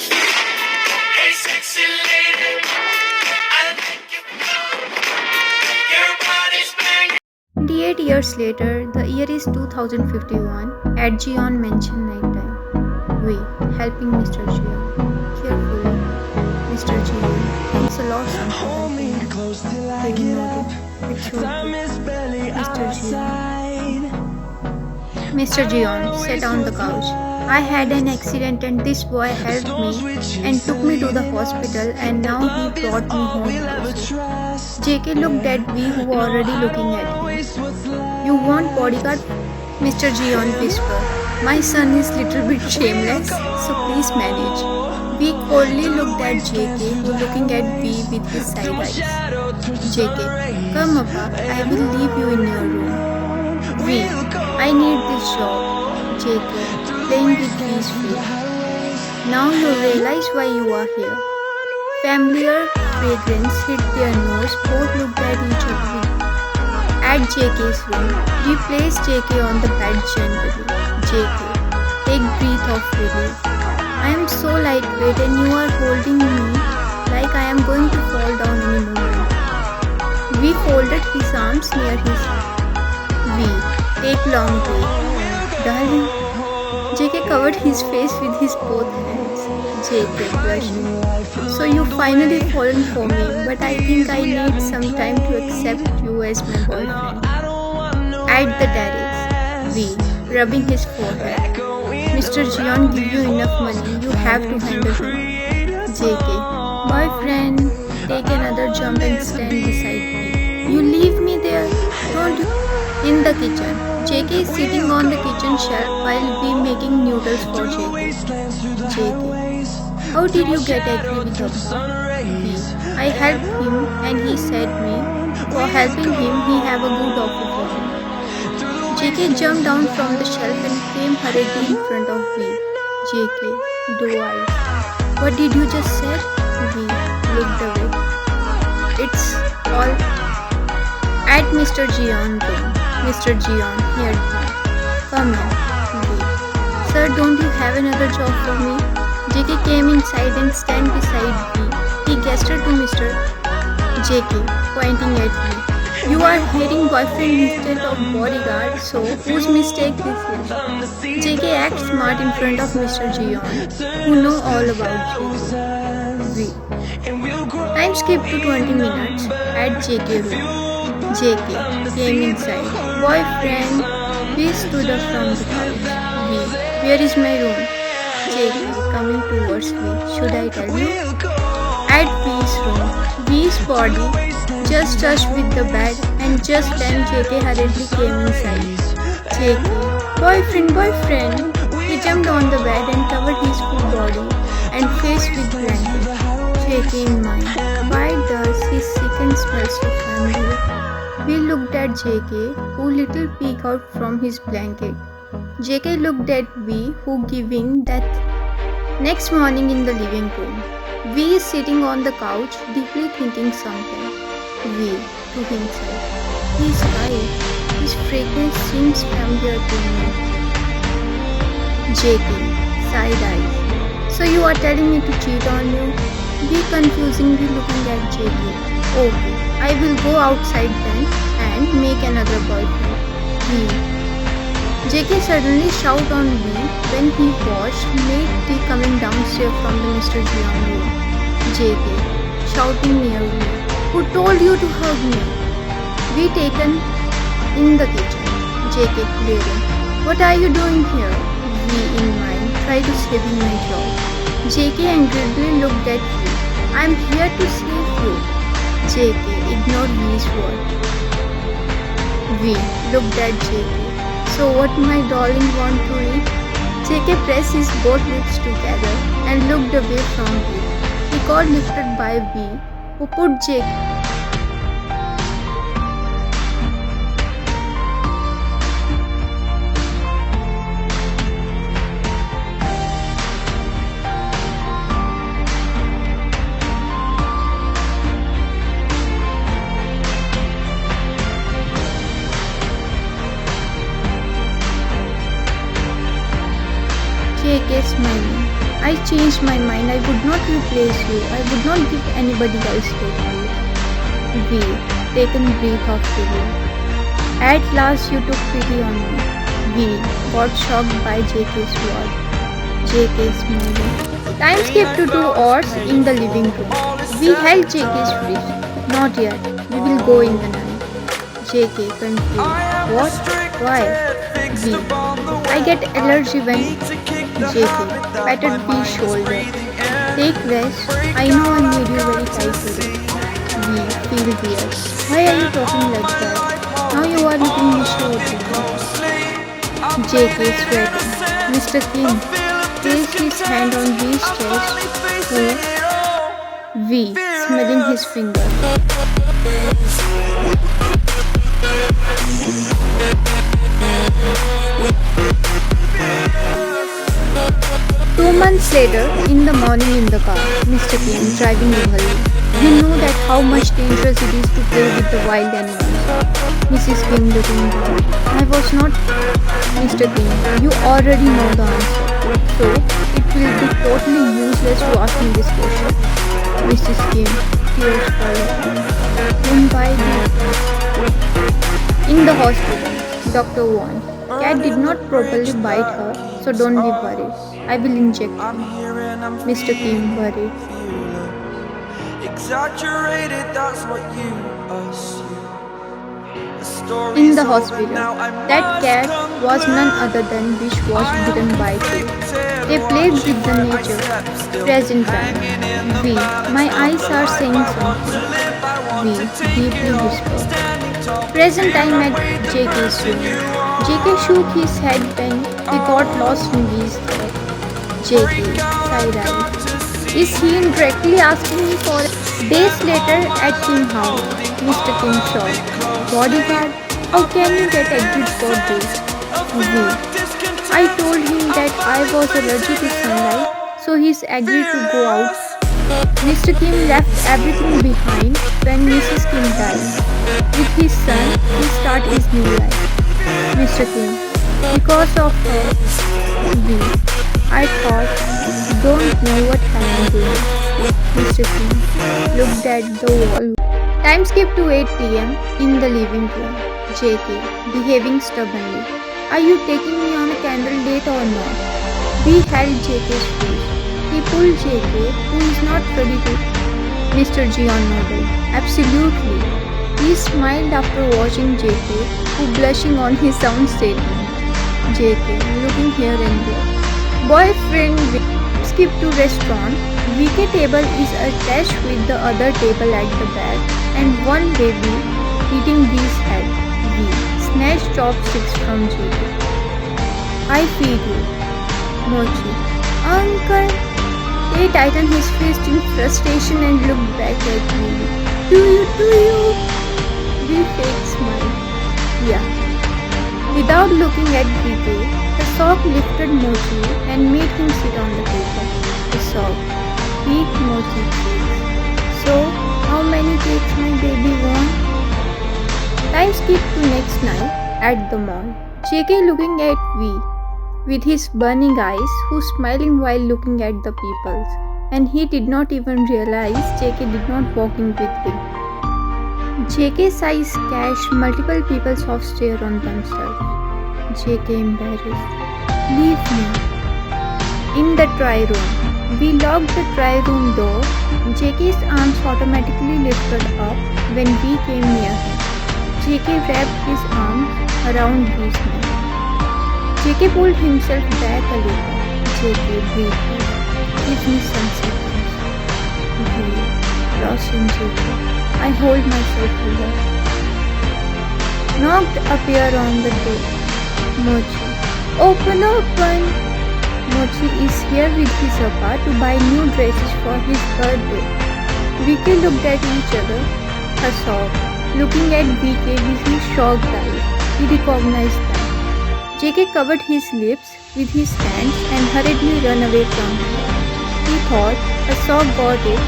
Hey, sexy lady, I think you know your body's banging. 28 years later, the year is 2051, at Gion Mansion nighttime. We, helping Mr. Gion. Carefully, Mr. Gion. Thanks a lot, son, for Hold me helping me. close till I Didn't get know up. it. It should Time be. is barely Mr. Gion. outside. Mr. Gion sat on the couch. I had an accident and this boy helped me and took me to the hospital and now he brought me home We'll ever also. trust. JK looked at me who were already looking at him. Always what's left. You want bodyguard? Mr. Gion whispered. My son is little bit shameless, so please manage. We coldly looked at JK who looking at V with his side eyes. JK, come Appa, I will leave you in your room. V, I need this job. JK, playing with V's feet. Now you realize why you are here. Familiar fragrance hit their nose, both looked at each other. At JK's room, we placed JK on the bed gently. JK, take breath of relief. I am so lightweight and you are holding me like I am going to fall down any moment. We folded his arms near his V. Take long breath. Darling. JK covered his face with his both hands. JK blushed. So you finally fallen for me, but I think I need some time to accept you as my boyfriend. At the terrace, V, rubbing his forehead. Mr. Gion give you enough money, you have to handle him. JK, boyfriend, take another jump and stand beside me. You leave me there, don't you? In the kitchen, JK is sitting on the kitchen shelf while we making noodles for JK. JK, how did you get angry with Abba? V, I helped him and he said me, for helping him he have a good offer for me. JK jumped down from the shelf and came hurriedly in front of V. JK, do I? What did you just say? V looked away. It's all at Mr. Gion room. Mr. Gion, here you. Come in. V. Sir, don't you have another job for me? JK came inside and stand beside V. He gestured to Mr. JK, pointing at V. You are hearing boyfriend instead of bodyguard, so whose mistake this is? JK acts smart in front of Mr. Gion, who know all about JK. V. Time skipped to 20 minutes at JK room. JK came inside. Boyfriend, V stood up from the couch. V. Where is my room? JK coming towards V. Should I tell you? At V's room, V's body just touched with the bed and just then JK hurriedly came inside. JK, boyfriend. He jumped on the bed and covered his full body and face with blanket. JK in mind, why does his second smell so familiar? We looked at JK, who little peeked out from his blanket. JK looked at V, who giving that. Next morning in the living room, V is sitting on the couch, deeply thinking something. V to himself. He's right. His fragrance seems familiar to me. JK, side eyes. So you are telling me to cheat on you? V confusingly looking at JK. Okay, I will go outside then and make another boyfriend. V. JK suddenly shout on V when he watched maid tea coming downstairs from the Mr. Gion room. JK shouting near V. Who told you to hug me? We taken in the kitchen. JK clearing. What are you doing here? V in mind. Try to save my job. JK angrily looked at V. I'm here to save you. JK ignored V's word. V looked at JK. So what my darling want to eat? JK pressed his both lips together and looked away from V. He got lifted by V, who put JK my name. I changed my mind. I would not replace you. I would not give anybody else your place. V. Taken breath of relief. At last you took pity on me. V. Got shocked by JK's word. JK smiling. Time skipped to 2 hours in the living room. We held JK's wrist. Not yet. We will go in the night. JK confused. What? Why? V. I get allergy when JK patted V's shoulder. Take rest. I know I made you very tight today. V. Feel weird. Why are you talking like that? Now you are looking wishy-washy. JK sweating. Mr. King placed his hand on V's chest. Who? V. Smelling his finger. 2 months later, in the morning in the car, Mr. Kim driving eagerly. You know that how much dangerous it is to play with the wild animals. Mrs. Kim looking down. I was not. Mr. Kim, you already know the answer. So, it will be totally useless to ask me this question. Mrs. Kim, tears falling. Mumbai. In the hospital, Dr. warned. Cat did not properly bite her, so don't be worried. I will inject him. Mr. Kim worried. Exaggerated, that's what you assume. In the hospital, that cat was none other than which was bitten by two. They played with the nature. Present time. V. My eyes are saying something. V. Deeply whispered. Present time at JK's room. JK shook his head when he got lost in V's thought. JK, side-eye. Is he indirectly asking me for it? Days later at Kim house, Mr. Kim shocked. Bodyguard, how can you get agreed for this? V. I told him that I was allergic to sunlight, so he's agreed to go out. Mr. Kim left everything behind when Mrs. Kim died. With his son, he started his new life. Mr. Kim, because of her, V. I thought, don't know what happened to you. Mr. Kim looked at the wall. Time skipped to 8 p.m. in the living room. JK, behaving stubbornly. Are you taking me on a candle date or not? We held JK's face. He pulled JK, who is not ready to. Mr. Gion nodded. Absolutely. He smiled after watching JK, who blushing on his own statement. JK, looking here and there. Boyfriend skip to restaurant. VK table is attached with the other table at the back and one baby eating V's head. V. Snatch chopsticks from JK. I feed you. Mochi. Uncle. He tightened his fist in frustration and looked back at me. Do you? V fake smile. Yeah. Without looking at VK, the sock lifted Mochi and made him sit on the table. The sock. Eat Mochi cakes. So, how many cakes my baby want? Time skipped to next night at the mall. JK looking at V with his burning eyes, who's smiling while looking at the peoples, and he did not even realize JK did not walk in with him. JK's eyes catch multiple people soft stare on themselves. JK embarrassed. Leave me. In the try room. We locked the try room door. JK's arms automatically lifted up when we came near him. JK wrapped his arms around V's neck. JK pulled himself back a little. JK breathed. Give me some seconds. V. Lost in JK. I hold myself here. Knocked appear on the door. Mochi. Open. Mochi is here with his appa to buy new dresses for his birthday. VK looked at each other. A shock. Looking at VK with his shocked eyes. He recognized them. JK covered his lips with his hands and hurriedly ran away from her. He thought a shock got it.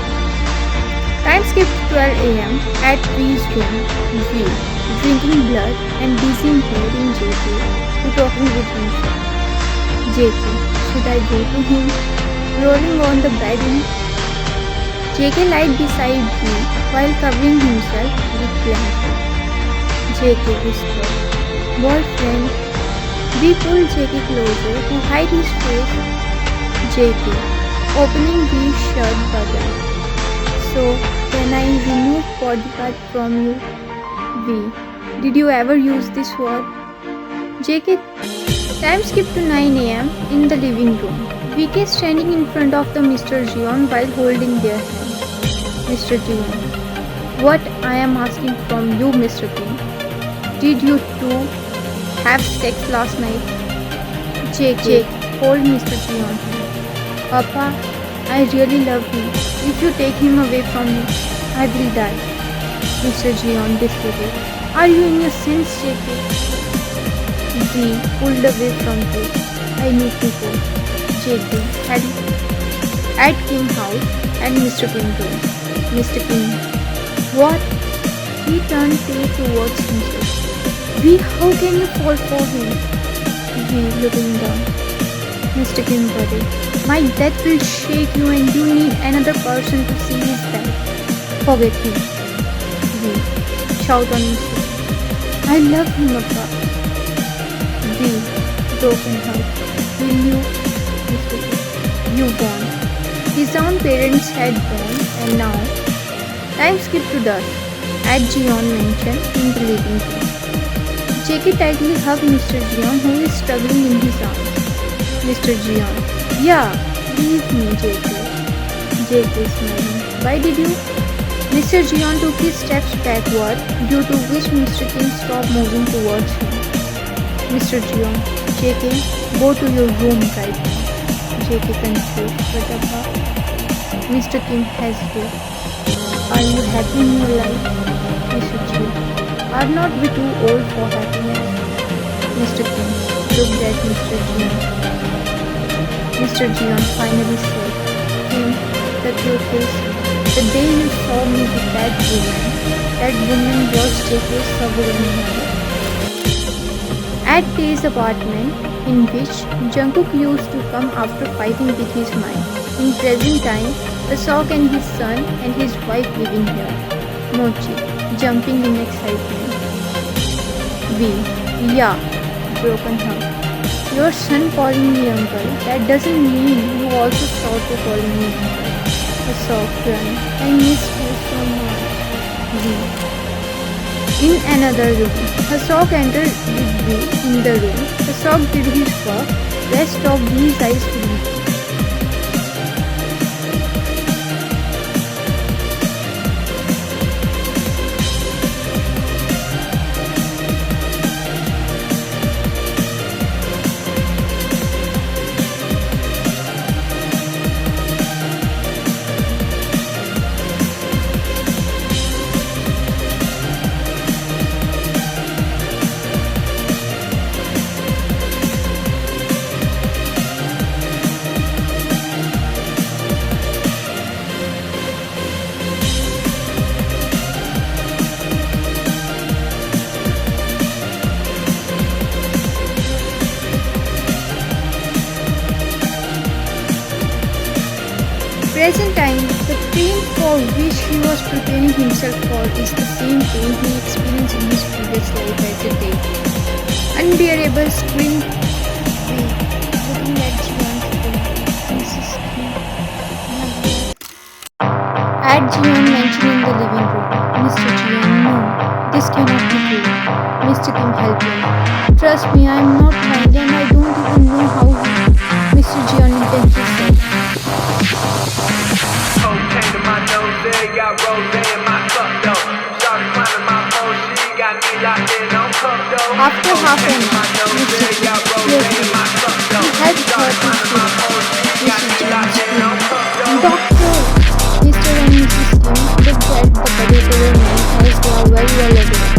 Time skipped 12 a.m. at V's room. V. Drinking blood and dizzy hearing JK who talking with himself. JK. Should I go to him? Rolling on the bed in JK lied beside V while covering himself with blanket. JK whispered, "Boyfriend." We pulled JK closer to hide his face. JK, opening V's shirt button. "So, can I remove bodyguard from you?" V, "Did you ever use this word?" JK, time skip to 9 a.m. in the living room. VK standing in front of the Mr. Gion while holding their hand. Mr. Gion, "What I am asking from you, Mr. King. Did you two have sex last night?" JK, hold Mr. Gion. "Papa, I really love him. If you take him away from me, I will die." Mr. Gion disputed. "Are you in your sense, JK?" V pulled away from him. "I need to go." JK at Kim house and Mr. Kim room. Mr. Kim, "What?" He turned pale towards himself. V, how can you fall for him? V looking down. Mr. Kim worried. "My death will shake you and you need another person to see his death. Forget him." V, shout on Mr. Kim. "I love him, Papa." V, broken heart. "Will you?" Mr. Kim, "You won." His own parents had gone and now time skip to dusk at Gion mansion in the living room. JK tightly hugged Mr. Gion who is struggling in his arms. Mr. Gion, "Yeah, leave me, JK." JK smiling. "Why did you?" Mr. Gion took his steps backward, due to which Mr. Kim stopped moving towards him. Mr. Gion, "JK, go to your room right now." JK confused. "But Abba." Mr. Kim hesitated. "Are you happy in your life?" Mr. Gion, "Are not we too old for happiness?" Mr. Kim looked at Mr. Gion. Mr. Gion finally said, "Kim, touch your face. The day you saw me with that woman was JK's sovereign mother." At Tae's apartment, in which Jungkook used to come after fighting with his mind. In present time, Asok and his son and his wife living here. Mochi, jumping in excitement. V, "Yeah," broken heart. "Your son calling me uncle, that doesn't mean you also start to calling me uncle." Asok crying, "I miss you so much." V, in another room. Asok entered with V in the room. Asok did his work. Rest of V's eyes blinked. Present time, the pain for which he was preparing himself for is the same pain he experienced in his previous life as a day. Unbearable scream, looking at Jian's phone. Mrs. Kim. At Jian mansion in the living room. Mr. Jian, "No, this cannot be true." Mr. Kim, helpless. "Trust me, I am not blind and I don't even know how he..." Mr. Jian intensely said. Cocaine to my nose, there got rose in my cup though. Started climbing my phone, she got me locked in on cup though. After half an hour, Mr. Kim, "Yes, he helped her to sleep." Mr. Jian screamed, "Doctor!" Mr. and Mrs. Kim looked at the particular man as they are very well aware.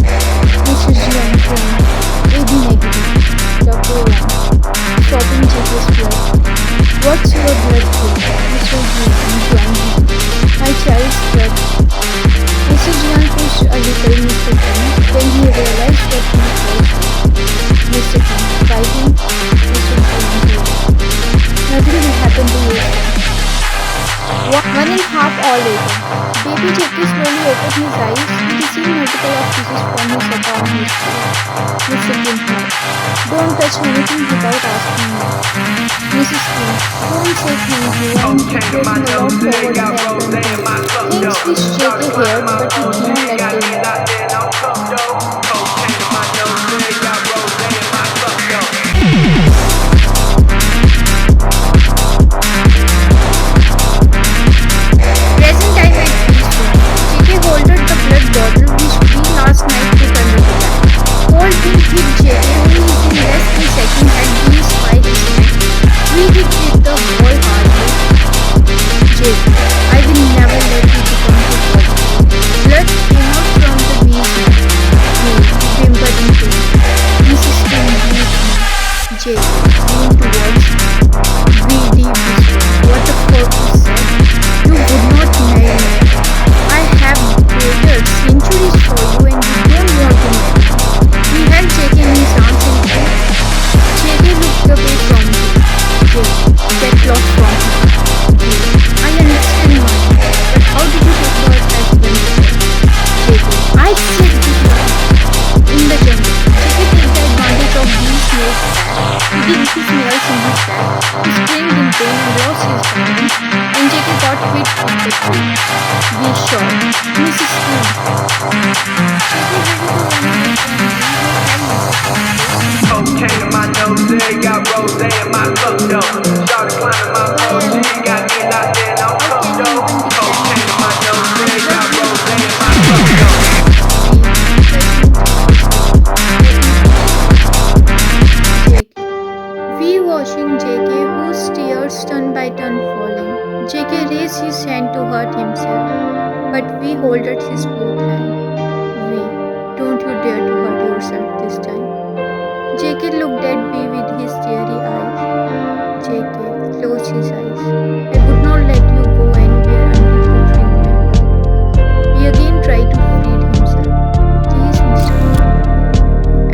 Mr. Jian crying, "AB negative." Dr. Wang, stopping JK's blood. "What's your blood group?" Mr. Jian joined him. "My child's blood." Mr. Jian pushed a little Mr. Kim, then he realized what he was. Mr. Kim, fighting. Mr. Jian, JK slowly opened his eyes. He received multiple offices from his account history. Mr. Kim thought, don't touch anything without asking me. Mrs. Kim, don't say thank you. I'm requesting a lot for what I have done for you. Thanks which JK heard, but he did not let them know. Present time at peaceful. JK holded the blood bottle which we last night put under the bed. Cold wind hit JK who is in less than second had bees by his neck. We hit with the whole heartbeat. JK, I will never let you become too positive. Blood came out from the bee's neck. He whimpered in pain. Mrs. Kim beat me. JK leaned towards VD whispered, what the fuck you said? You would not marry me. I have waited centuries for you and you don't want to marry me. He held JK in his arms and said, JK looked away from me. JK, get lost from me. I understand mine, but how did you take her as one JK, I said this one. In the jungle, JK took the advantage of these snake's back. He digged his nails in his back. He screamed in pain and lost his balance. And JK got hit with the tree. We shot. Mrs. Kim. JK ready to run away from me. Cocaine in my nose, there got rose in my cup though. Started climbing my pole, she got me locked in on cup though. Cocaine in my nose, there got rose in my cup though. We watching JK whose tears turn by turn falling. JK raised his hand to hurt himself, but we holded his both hands. We, don't you dare to hurt yourself this time. JK looked at me with his teary eyes. JK closed his eyes. I would not let you go anywhere until you drink my blood. He again tried to free himself. Please, Mr. Kim.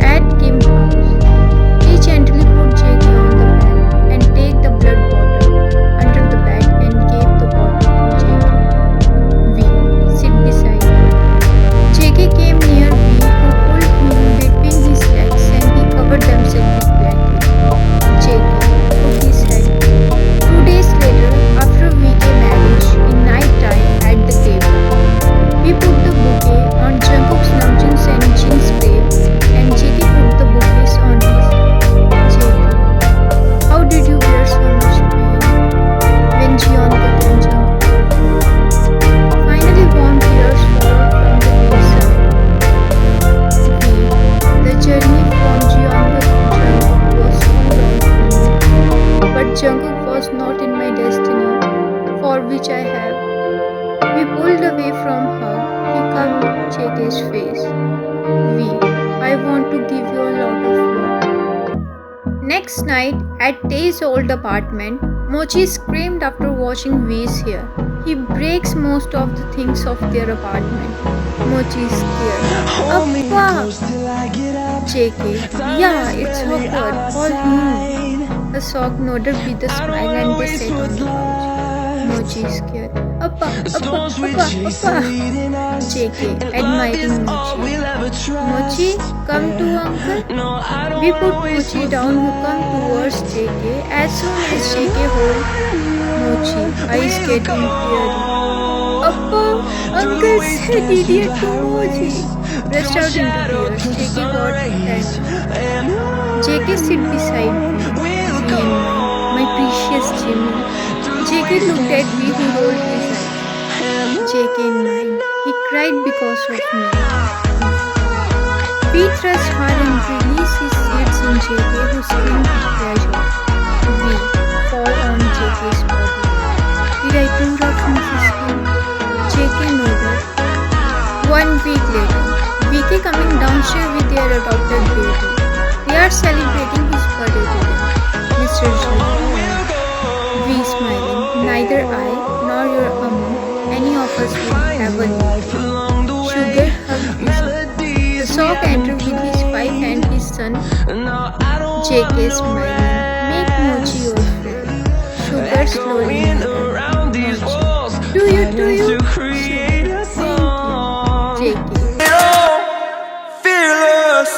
At Kim's house, he gently put JK on the bed and take the blood bottle under the bed and gave the bottle to JK. We sit beside him. JK came near V who pulled him between his legs and he covered themselves with blankets. JK took his head. 2 days later, after VK marriage, in night time at the table, we put the bouquet on Jungkook's Namjoon's and Jin's grave and JK put the bouquets on his. JK, how did you bear so much pain when Jeonkook and Jungkook? Finally, warm tears followed from the V's side. V, the journey from Jeonkook to Jungkook was too long for me, but Jungkook was not in my destiny, for which I have. We pulled away from her. He covered JK's face. V, I want to give you a lot of love. Next night, at Tae's old apartment, Mochi screamed after watching V's hair. He breaks most of the things of their apartment. Mochi is scared. Appa! JK, yeah, it's awkward. Call him. Asok nodded with a smile and they sat on the couch. Mochi is scared. Appa, Appa, Appa, Appa. JK, admiring Mochi. Mochi, come to uncle. We put Mochi down who come towards JK. As soon as JK hold Mochi, eyes getting teary. Appa, uncle said idiot to Mochi. Burst out into tears. JK got tense. JK sit beside me. My precious Jimmy. JK looked at me who rolled his eyes. JK mine. He cried because of me. We thrust hard and release his seeds in JK who screamed with pleasure. We fall on JK's body. Did I do rough, Mrs. Kim? JK nodded. 1 week later, VK coming downstairs with their adopted baby. They are celebrating his birthday today. Mr. G. V smiling. Neither I nor your any of us will ever leave. Sugar hugged his son. The sock entered with his wife and his son. JK smiling. Make Mochi your friend. Sugar slowly nodded. Mochi. Do you? Sugar. JK. Fearless.